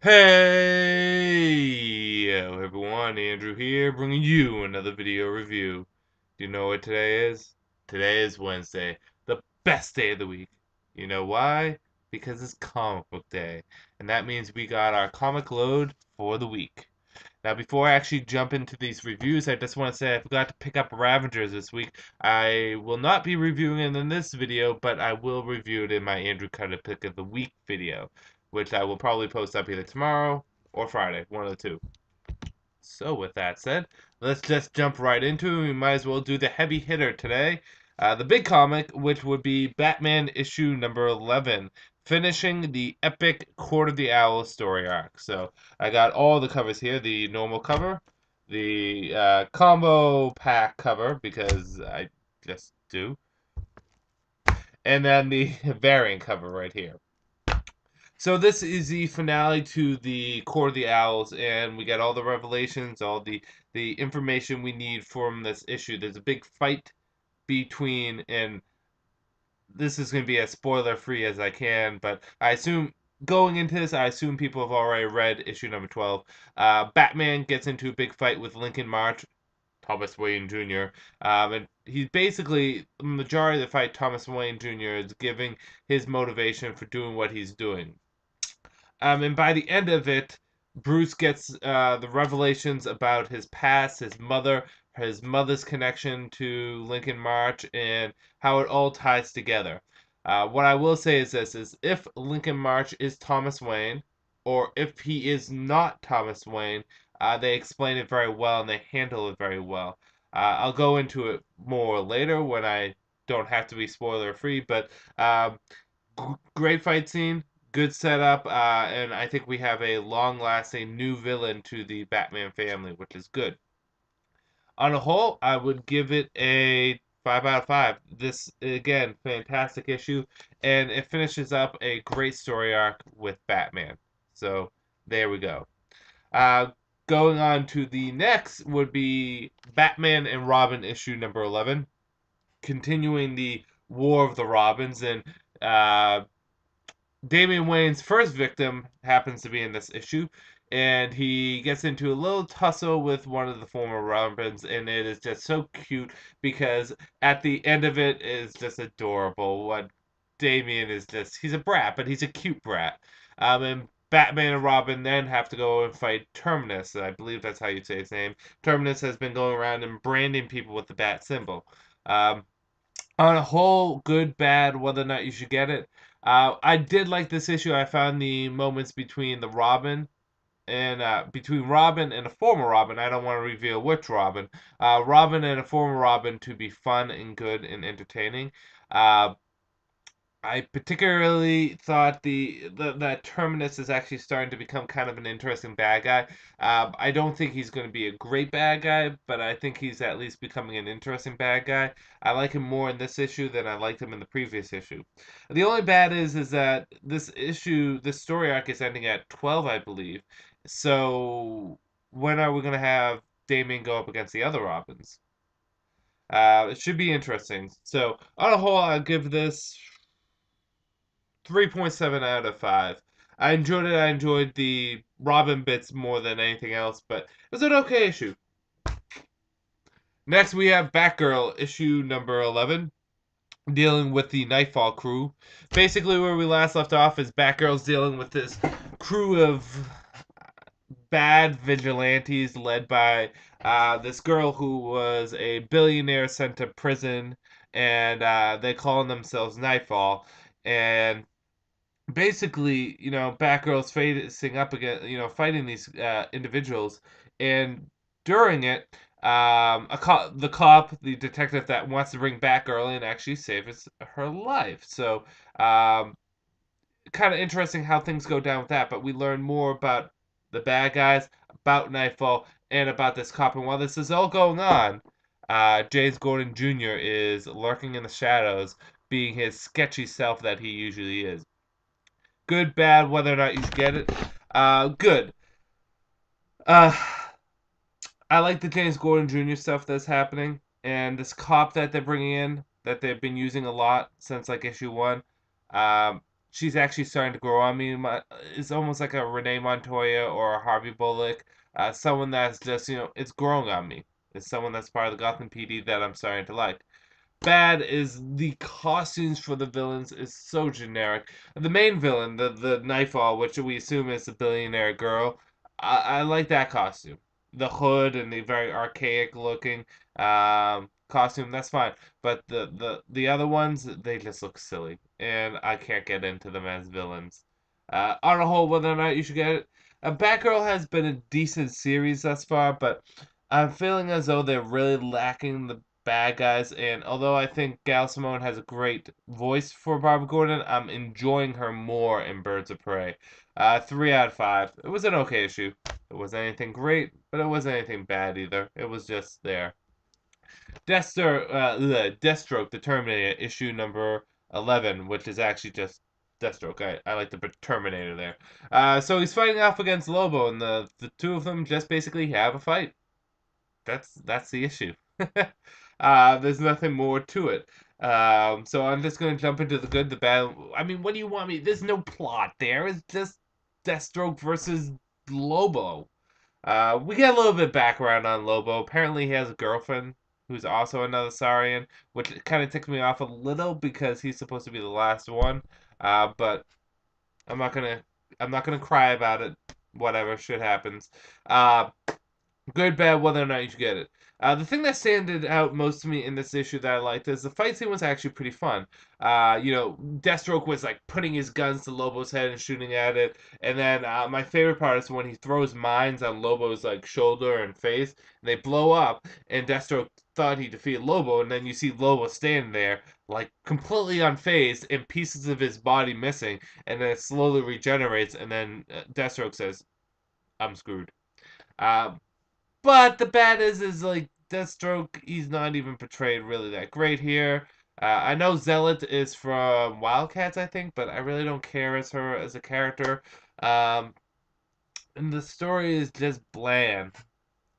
Hey everyone, Andrew here, bringing you another video review. Do you know what today is? Today is Wednesday, the best day of the week. You know why? Because it's comic book day, and that means we got our comic load for the week. Now, before I actually jump into these reviews, I just want to say I forgot to pick up Ravengers this week. I will not be reviewing it in this video, but I will review it in my Andrew Cutter Pick of the Week video, which I will probably post up either tomorrow or Friday, one of the two. So, with that said, let's just jump right into it. We might as well do the heavy hitter today. The big comic, which would be Batman issue number 11, finishing the epic Court of the Owl story arc. So, I got all the covers here, the normal cover, the combo pack cover, because I just do, and then the variant cover right here. So this is the finale to the Court of the Owls, and we get all the revelations, all the information we need from this issue. There's a big fight between, and this is going to be as spoiler free as I can, but I assume going into this, I assume people have already read issue number 12. Batman gets into a big fight with Lincoln March, Thomas Wayne Jr. And he's basically, the majority of the fight, Thomas Wayne Jr. is giving his motivation for doing what he's doing. And by the end of it, Bruce gets the revelations about his past, his mother's connection to Lincoln March, and how it all ties together. What I will say is this, is if Lincoln March is Thomas Wayne, or if he is not Thomas Wayne, they explain it very well and they handle it very well. I'll go into it more later when I don't have to be spoiler free, but great fight scene, good setup, and I think we have a long-lasting new villain to the Batman family, which is good. On a whole, I would give it a 5 out of 5. This, again, fantastic issue, and it finishes up a great story arc with Batman. So, there we go. Uh, Going on to the next would be Batman and Robin issue number 11, continuing the War of the Robins, and Damian Wayne's first victim happens to be in this issue, and he gets into a little tussle with one of the former Robins, and it is just so cute because at the end of it is just adorable. What Damian is he's a brat, but he's a cute brat. And Batman and Robin then have to go and fight Terminus. I believe that's how you say his name. Terminus has been going around and branding people with the bat symbol. Um, on a whole, good, bad, whether or not you should get it. I did like this issue. I found the moments between the Robin and between Robin and a former Robin. I don't want to reveal which Robin. Robin and a former Robin to be fun and good and entertaining. Uh, I particularly thought that Terminus is actually starting to become kind of an interesting bad guy. I don't think he's going to be a great bad guy, but I think he's at least becoming an interesting bad guy. I like him more in this issue than I liked him in the previous issue. The only bad is that this issue, this story arc is ending at 12, I believe. So when are we going to have Damien go up against the other Robins? It should be interesting. So on a whole, I'll give this 3.7 out of 5. I enjoyed it. I enjoyed the Robin bits more than anything else, but it was an okay issue. Next, we have Batgirl, issue number 11, dealing with the Nightfall crew. Basically, where we last left off is Batgirl's dealing with this crew of bad vigilantes led by this girl who was a billionaire sent to prison, and they call themselves Nightfall. And basically, Batgirl's facing up against, fighting these individuals, and during it, the detective that wants to bring Batgirl in actually saves her life. So, kind of interesting how things go down with that. But we learn more about the bad guys, about Nightfall, and about this cop. And while this is all going on, James Gordon Jr. is lurking in the shadows, being his sketchy self that he usually is. Good, bad, whether or not you should get it. Good. Uh, I like the James Gordon Jr. stuff that's happening, and this cop that they're bringing in, that they've been using a lot since like issue 1. she's actually starting to grow on me. It's almost like a Renee Montoya or a Harvey Bullock, someone that's just it's growing on me. It's someone that's part of the Gotham PD that I'm starting to like. Bad is the costumes for the villains is so generic. The main villain, the Nightfall, which we assume is the billionaire girl, I like that costume. The hood and the very archaic looking costume, that's fine. But the other ones, they just look silly, and I can't get into them as villains. On the whole, whether or not you should get it, Batgirl has been a decent series thus far, but I'm feeling as though they're really lacking the bad guys. And although I think Gal Simone has a great voice for Barbara Gordon, I'm enjoying her more in Birds of Prey. 3 out of 5. It was an okay issue. It wasn't anything great, but it wasn't anything bad either. It was just there. Deathstroke, the Terminator, issue number 11, which is actually just Deathstroke. I like the Terminator there. So he's fighting off against Lobo, and the two of them just basically have a fight. That's the issue. There's nothing more to it. So I'm just gonna jump into the good, the bad. I mean, what do you want me? There's no plot there. It's just Deathstroke versus Lobo. We get a little bit of background on Lobo. Apparently, he has a girlfriend who's also another Saurian, which kind of ticks me off a little because he's supposed to be the last one. But I'm not gonna I'm not gonna cry about it. Whatever shit happens. Uh, Good, bad, whether or not you should get it. The thing that standed out most to me in this issue that I liked is the fight scene was actually pretty fun. Deathstroke was like putting his guns to Lobo's head and shooting at it, and then my favorite part is when he throws mines on Lobo's like shoulder and face, and they blow up, and Deathstroke thought he defeated Lobo, and then you see Lobo standing there like completely unfazed and pieces of his body missing, and then it slowly regenerates, and then Deathstroke says, "I'm screwed." Uh, but the bad is like Deathstroke. He's not even portrayed really that great here. I know Zealot is from Wildcats, I think, but I really don't care as her as a character. Um, and the story is just bland.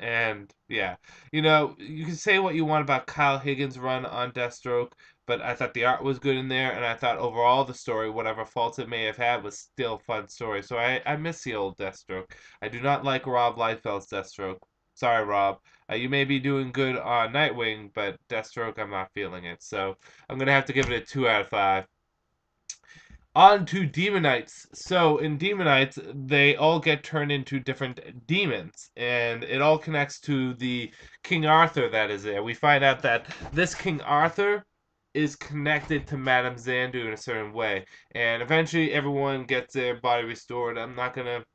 And yeah, you can say what you want about Kyle Higgins' run on Deathstroke, but I thought the art was good in there, and I thought overall the story, whatever faults it may have had, was still a fun story. So I miss the old Deathstroke. I do not like Rob Liefeld's Deathstroke. Sorry, Rob. You may be doing good on Nightwing, but Deathstroke, I'm not feeling it. So I'm gonna have to give it a 2 out of 5. On to Demonites. So in Demonites, they all get turned into different demons, and it all connects to the King Arthur that is there. We find out that this King Arthur is connected to Madame Xandu in a certain way, and eventually everyone gets their body restored.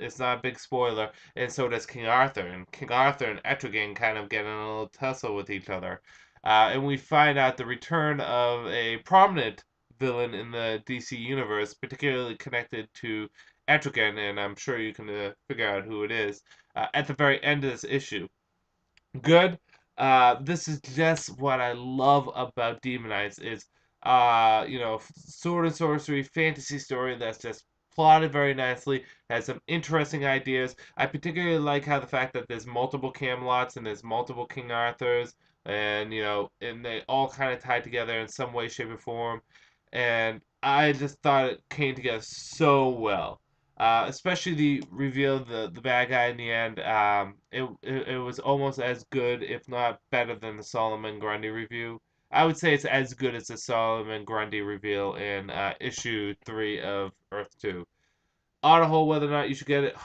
It's not a big spoiler, and so does King Arthur. And King Arthur and Etrigan kind of get in a little tussle with each other. And we find out the return of a prominent villain in the DC universe, particularly connected to Etrigan, and I'm sure you can figure out who it is at the very end of this issue. Good. This is just what I love about Demonites is, sword and sorcery fantasy story that's just plotted very nicely, has some interesting ideas. I particularly like how the fact that there's multiple Camelots and there's multiple King Arthurs, and and they all kind of tied together in some way, shape, or form. And I just thought it came together so well. Especially the reveal of the bad guy in the end. It was almost as good, if not better, than the Solomon Grundy review. I would say it's as good as the Solomon Grundy reveal in issue 3 of Earth 2. On a whole, whether or not you should get it,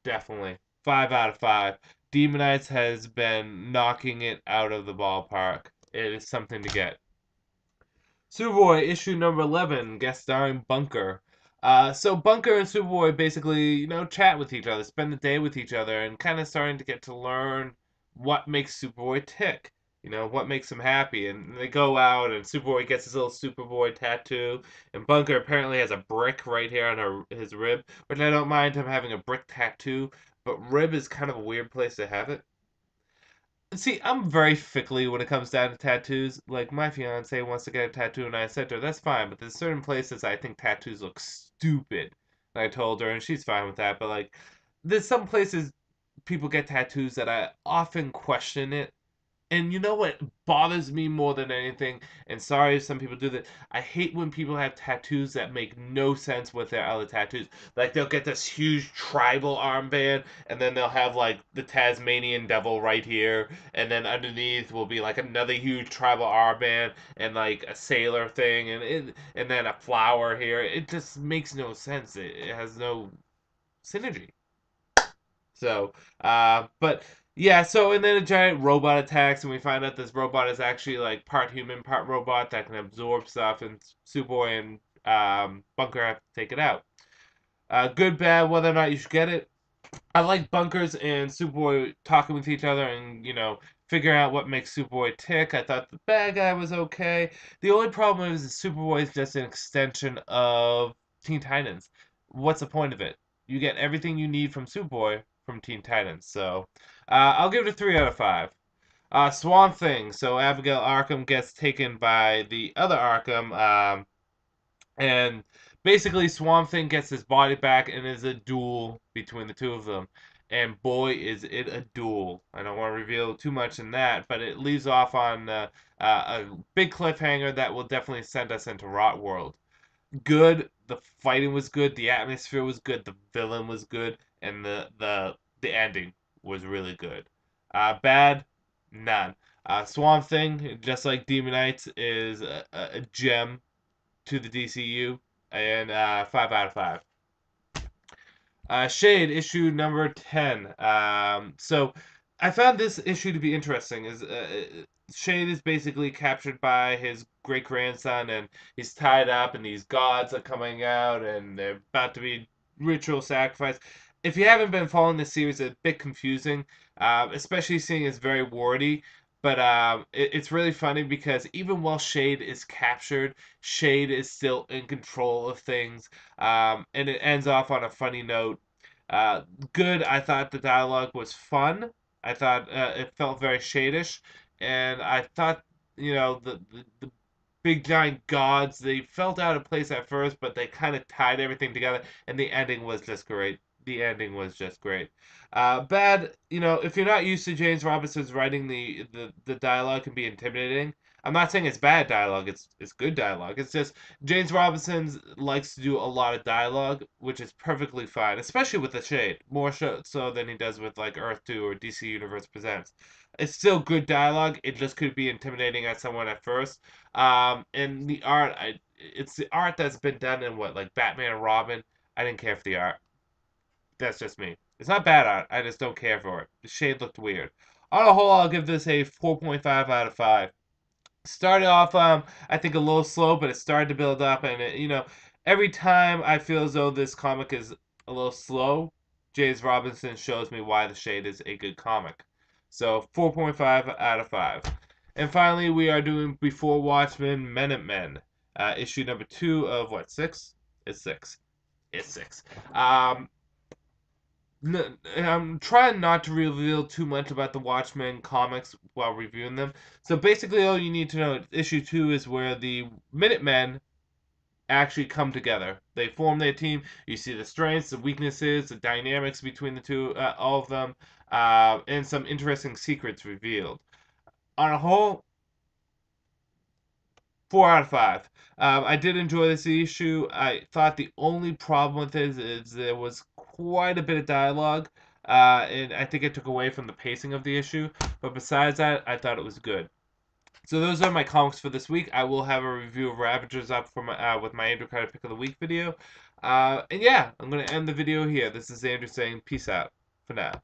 definitely 5 out of 5. Demonites has been knocking it out of the ballpark. It is something to get. Superboy issue number 11, guest starring Bunker. So Bunker and Superboy basically, chat with each other, spend the day with each other, and kind of starting to get to learn what makes Superboy tick. What makes him happy. And they go out, and Superboy gets his little Superboy tattoo, and Bunker apparently has a brick right here on his rib, which I don't mind him having a brick tattoo, but rib is kind of a weird place to have it. See, I'm very fickly when it comes down to tattoos. Like, my fiance wants to get a tattoo, and I said to her, that's fine, but there's certain places I think tattoos look stupid. And I told her, and she's fine with that, but, there's some places people get tattoos that I often question it. And you know what bothers me more than anything? And sorry if some people do that. I hate when people have tattoos that make no sense with their other tattoos. Like they'll get this huge tribal armband, and then they'll have like the Tasmanian devil right here, and then underneath will be like another huge tribal armband and like a sailor thing, and then a flower here. It just makes no sense. It has no synergy. So, but yeah, so and then a giant robot attacks, and we find out this robot is actually like part human, part robot that can absorb stuff, and Superboy and Bunker have to take it out. Good, bad, whether or not you should get it. I like Bunkers and Superboy talking with each other and, figuring out what makes Superboy tick. I thought the bad guy was okay. The only problem is that Superboy is just an extension of Teen Titans. What's the point of it? You get everything you need from Superboy from Teen Titans. So I'll give it a 3 out of 5. Swamp Thing. So Abigail Arkham gets taken by the other Arkham. And basically, Swamp Thing gets his body back and is a duel between the two of them. And boy, is it a duel. I don't want to reveal too much in that, but it leaves off on a big cliffhanger that will definitely send us into Rot World. Good. The fighting was good. The atmosphere was good. The villain was good. And the ending was really good. Bad? None. Swamp Thing, just like Demonites, is a gem to the DCU, and 5 out of 5. Shade issue number 10. So I found this issue to be interesting. Is Shade is basically captured by his great grandson, and he's tied up, and these gods are coming out, and they're about to be ritual sacrifice. If you haven't been following this series, it's a bit confusing, especially seeing it's very wordy. But it's really funny because even while Shade is captured, Shade is still in control of things, and it ends off on a funny note. Uh, Good. I thought the dialogue was fun. I thought it felt very Shadish, and I thought the big giant gods, they felt out of place at first, but they kind of tied everything together, and the ending was just great. The ending was just great. Bad, if you're not used to James Robinson's writing, the dialogue can be intimidating. I'm not saying it's bad dialogue. It's good dialogue. It's just James Robinson likes to do a lot of dialogue, which is perfectly fine, especially with the Shade, more so than he does with like Earth 2 or DC Universe Presents. It's still good dialogue. It just could be intimidating at someone at first. And the art, it's the art that's been done in what, like Batman and Robin. I didn't care for the art. That's just me. It's not bad art. I just don't care for it. The shade looked weird. On a whole, I'll give this a 4.5 out of 5. Started off, I think a little slow, but it started to build up, and every time I feel as though this comic is a little slow, James Robinson shows me why The Shade is a good comic. So 4.5 out of 5. And finally, we are doing Before Watchmen Men, issue number 2 of what, 6? It's 6. It's 6. Um, I'm trying not to reveal too much about the Watchmen comics while reviewing them. So basically, all you need to know, issue 2 is where the Minutemen actually come together. They form their team. You see the strengths, the weaknesses, the dynamics between the two, all of them, and some interesting secrets revealed. On a whole, 4 out of 5. I did enjoy this issue. I thought the only problem with it is there was quite a bit of dialogue, and I think it took away from the pacing of the issue. But besides that, I thought it was good. So those are my comics for this week. I will have a review of Ravagers up for with my Andrew Carter Pick of the Week video. And yeah, I'm going to end the video here. This is Andrew saying peace out for now.